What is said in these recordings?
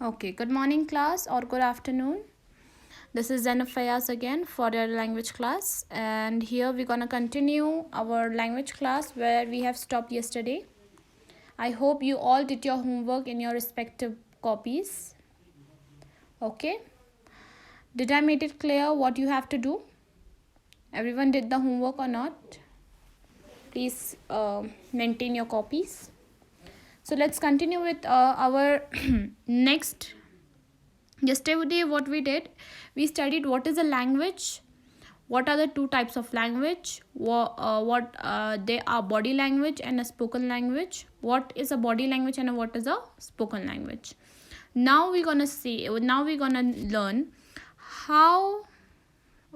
Okay, good morning, class, or good afternoon. This is Zainab Fayaz again for your language class, and here we're gonna continue our language class where we have stopped yesterday. I hope you all did your homework in your respective copies. Okay, did I make it clear what you have to do? Everyone did the homework or not? Please maintain your copies. So let's continue with our next. Yesterday, what we did, we studied what is a language, what are the two types of language, what they are body language and a spoken language, what is a body language and what is a spoken language. Now we're gonna learn how.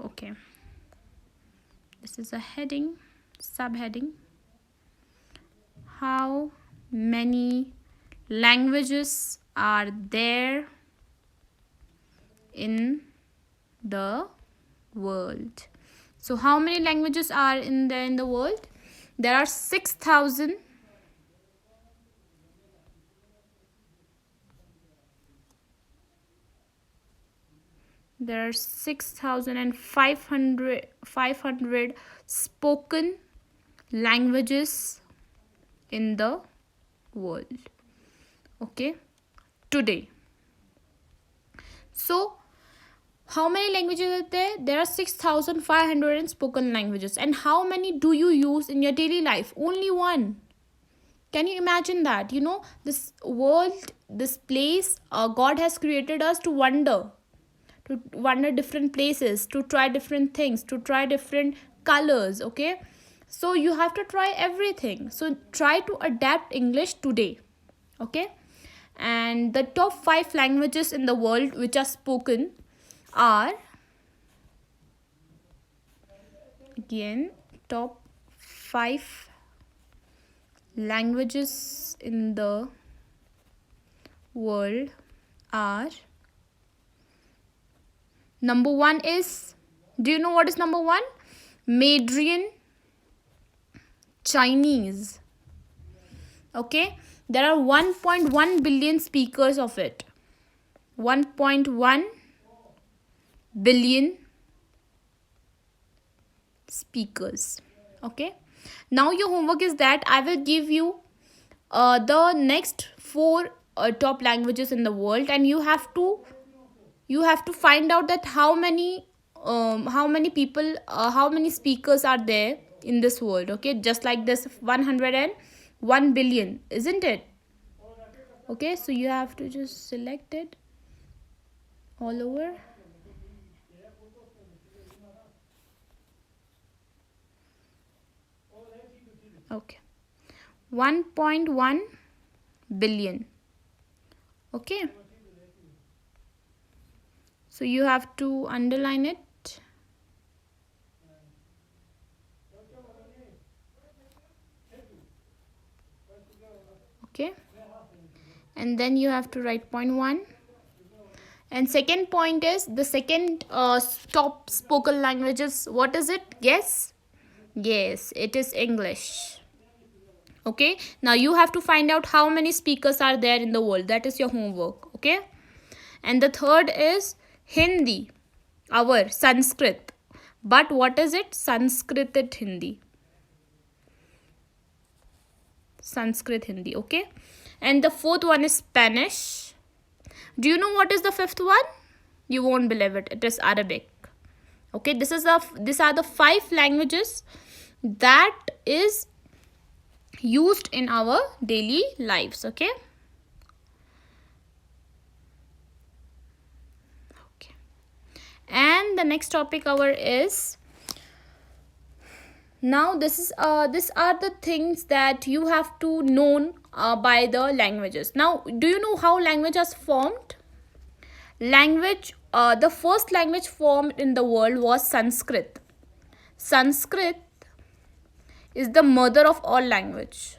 Okay, this is a heading, subheading. How many languages are there in the world? So how many languages are in the world? There are 6,000. There are 6,500 spoken languages in the world. Okay, today. So how many languages are there? There are 6,500 spoken languages. And how many do you use in your daily life? Only one. Can you imagine that? This world, this place, God has created us to wander different places, to try different things, to try different colors. Okay, so you have to try everything. So try to adapt English today. Okay, and the top 5 languages in the world which are spoken are, again, top 5 languages in the world are. Number 1 is, do you know what is number 1? Mandarin Chinese. Okay, there are 1.1 billion speakers of it. 1.1 billion speakers. Okay, now your homework is that I will give you the next 4 top languages in the world, and you have to find out that how many people, how many speakers are there in this world. Okay, just like this 101 billion, isn't it? Okay, so you have to just select it all over. Okay, 1.1 billion. Okay, so you have to underline it. Okay, and then you have to write point 1. And second point is the second top spoken languages. What is it? Guess. Yes, it is English. Okay, now you have to find out how many speakers are there in the world. That is your homework. Okay, and the third is Hindi, our Sanskrit. But what is it? Sanskrited Hindi. Sanskrit Hindi. Okay, and the fourth one is Spanish. Do you know what is the fifth one? You won't believe it. It is Arabic. Okay, these are the 5 languages that is used in our daily lives. Okay, and the next topic our is, now these are the things that you have to know by the languages. Now, do you know how language is formed? The first language formed in the world was Sanskrit. Sanskrit is the mother of all language.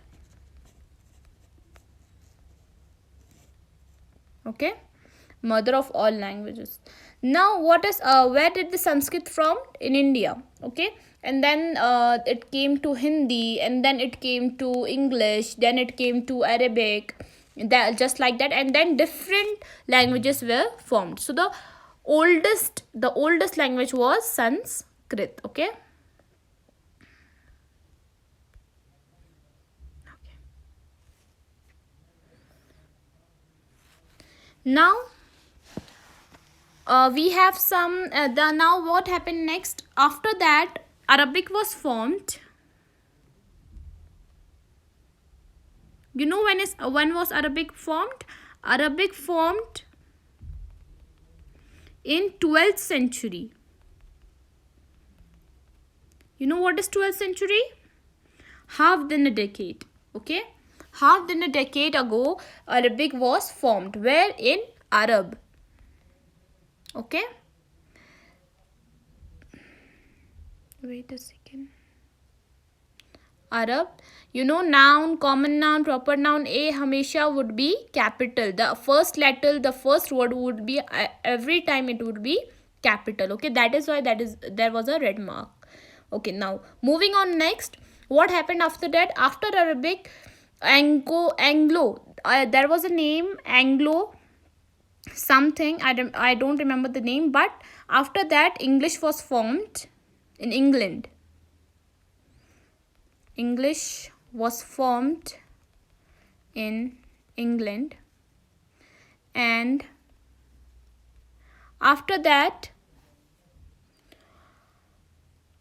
Okay, mother of all languages. Now, where did the Sanskrit from? In India. Okay, and then it came to Hindi, and then it came to English, then it came to Arabic, that, just like that, and then different languages were formed. So the oldest language was Sanskrit. Okay. Now we have some now what happened next? After that, Arabic was formed. You know when was Arabic formed? Arabic formed in 12th century. You know what is 12th century? Half than a decade. Okay, half than a decade ago Arabic was formed. Where? In Arab. Okay, wait a second. Arab. You know, noun, common noun, proper noun, a hamesha would be capital. The first letter, the first word would be every time it would be capital. Okay, that is why there was a red mark. Okay, now moving on next. What happened after that? After Arabic, Anglo. There was a name, Anglo something. I don't remember the name. But after that, English was formed in England. English was formed in England, and after that,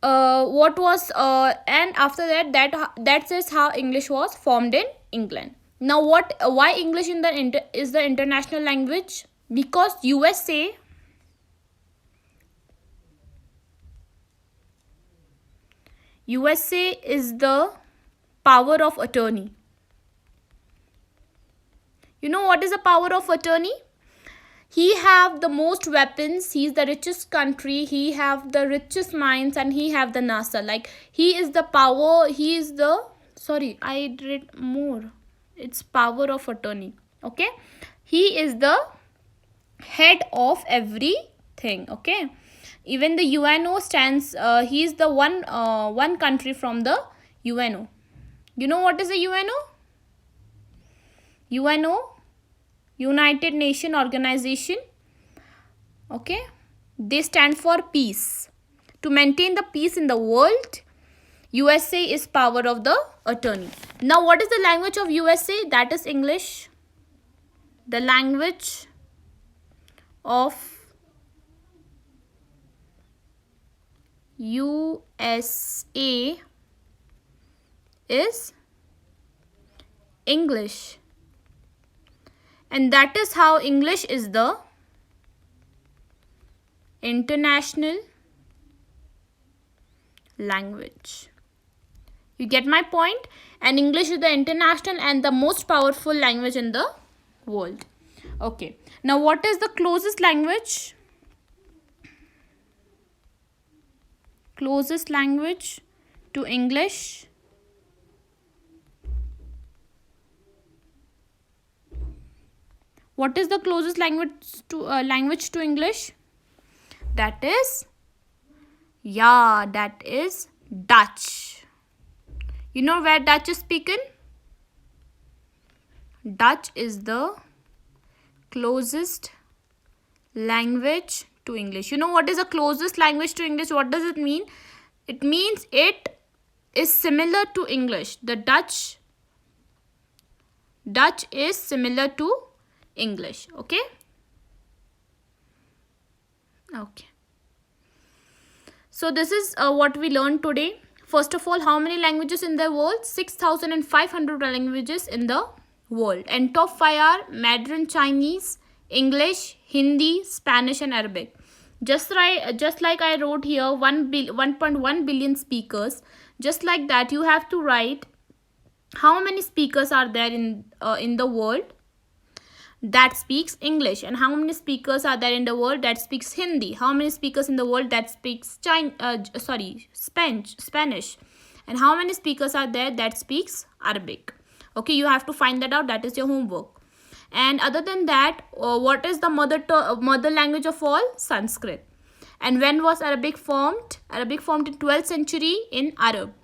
and after that is how English was formed in England. Now why English is the international language? Because USA is the power of attorney. You know what is the power of attorney? He have the most weapons. He is the richest country. He have the richest minds, and he have the NASA. Like, he is the power. He is the, sorry, I read more. It's power of attorney. Okay, he is the head of everything. Okay, even the UNO stands. He is the one country from the UNO. You know what is the UNO? UNO, United Nations Organization. Okay, they stand for peace. To maintain the peace in the world, USA is power of the attorney. Now what is the language of USA? That is English. The language of USA is English, and that is how English is the international language. You get my point? And English is the international and the most powerful language in the world. Okay, now what is the closest language? Closest language to English? What is the closest language to English? That is Dutch. You know where Dutch is spoken? Dutch is the closest language to English. You know what is the closest language to English? What does it mean? It means it is similar to English. The Dutch is similar to English. Okay. So this is what we learned today. First of all, how many languages in the world? 6,500 languages in the world, and top 5 are Mandarin Chinese, English, Hindi, Spanish, and Arabic. Just like I wrote here, 1.1 billion speakers. Just like that, you have to write how many speakers are there in the world that speaks English, and how many speakers are there in the world that speaks Hindi, how many speakers in the world that speaks Spanish, and how many speakers are there that speaks Arabic. Okay, you have to find that out. That is your homework. And other than that, what is the mother language of all? Sanskrit. And when was Arabic formed? Arabic formed in 12th century in Arab,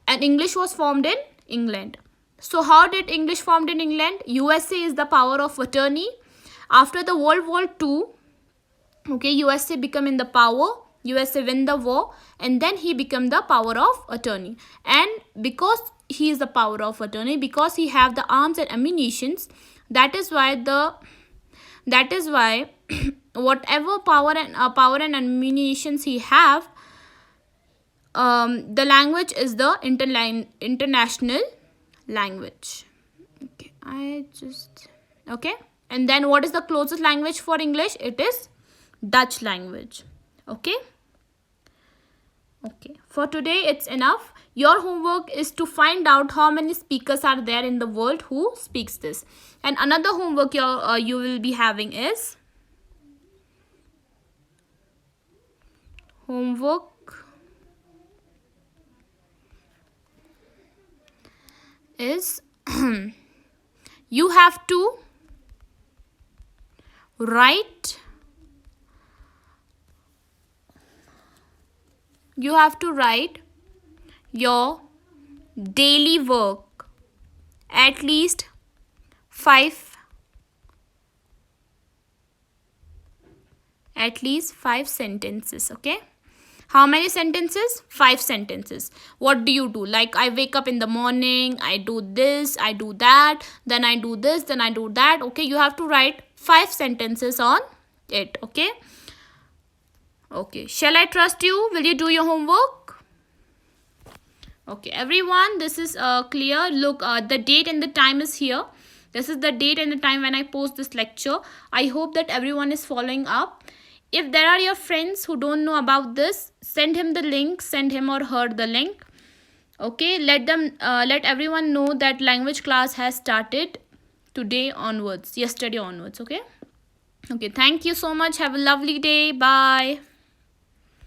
and English was formed in England. So how did English formed in England? USA is the power of attorney. After the World War II, okay, USA become in the power, USA win the war, and then he become the power of attorney. And because he is the power of attorney, because he have the arms and ammunitions, that is why whatever power and ammunitions he have, the language is the international language. Okay, and then what is the closest language for English? It is Dutch language. Okay, for today it's enough. Your homework is to find out how many speakers are there in the world who speaks this. And another homework you will be having is you have to write your daily work, at least 5 sentences. Okay, how many sentences? 5 sentences. What do you do? Like, I wake up in the morning, I do this, I do that, then I do this, then I do that. Okay, you have to write 5 sentences on it. Okay, shall I trust you? Will you do your homework? Okay, everyone, this is clear. Look, the date and the time is here. This is the date and the time when I post this lecture. I hope that everyone is following up. If there are your friends who don't know about this, send him the link, send him or her the link. Okay, let everyone know that language class has started yesterday onwards. Okay, thank you so much. Have a lovely day. Bye.